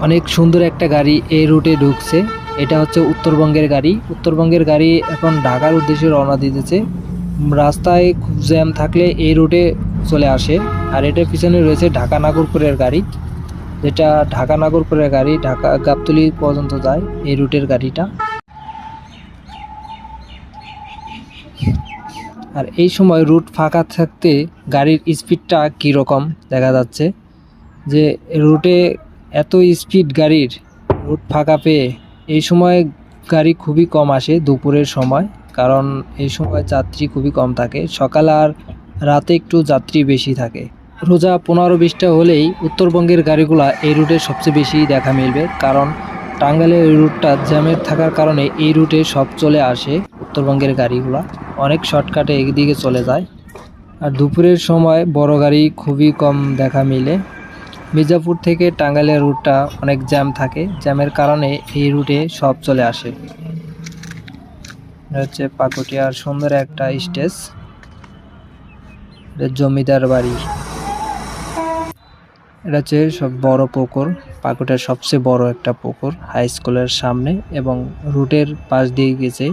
অনেক সুন্দর একটা গাড়ি এই রুটে ঢুকছে। এটা হচ্ছে উত্তরবঙ্গের গাড়ি। উত্তরবঙ্গের গাড়ি এখন ঢাকার উদ্দেশ্যে রওনা দিতেছে। রাস্তায় খুব জ্যাম থাকলে এই রুটে চলে আসে। আর এটার পিছনে রয়েছে ঢাকা নাগরপুরের গাড়ি, যেটা ঢাকা নাগরপুরের গাড়ি, ঢাকা গাবতলী পর্যন্ত যায় এই রুটের গাড়িটা। আর এই সময় রুট ফাঁকা থাকতে গাড়ির স্পিডটা কীরকম দেখা যাচ্ছে, যে রুটে এত স্পিড গাড়ির, রুট ফাঁকা পেয়ে এই সময় গাড়ি খুবই কম আসে দুপুরের সময়, কারণ এই সময় যাত্রী খুবই কম থাকে। সকাল আর রাতে একটু যাত্রী বেশি থাকে। রোজা 15-20টা হলেই উত্তরবঙ্গের গাড়িগুলা এই রুটে সবচেয়ে বেশি দেখা মিলবে, কারণ টাঙ্গাইলের রুটটা জ্যামের থাকার কারণে এই রুটে সব চলে আসে। উত্তরবঙ্গের গাড়িগুলা অনেক শর্টকাটে এদিকে চলে যায়। আর দুপুরের সময় বড় গাড়ি খুবই কম দেখা মিলে। মির্জাপুর থেকে টাঙ্গাইলের রুটটা অনেক জ্যাম থাকে, জ্যামের কারণে এই রুটে সব চলে আসে। এটা হচ্ছে পাকুটিয়ার সুন্দর একটা স্টেজ, জমিদার বাড়ি। এটা হচ্ছে সব বড় পুকুর, পাকুটিয়ার সবচেয়ে বড় একটা পুকুর হাই স্কুলের সামনে, এবং রুটের পাশ দিয়ে গেছে।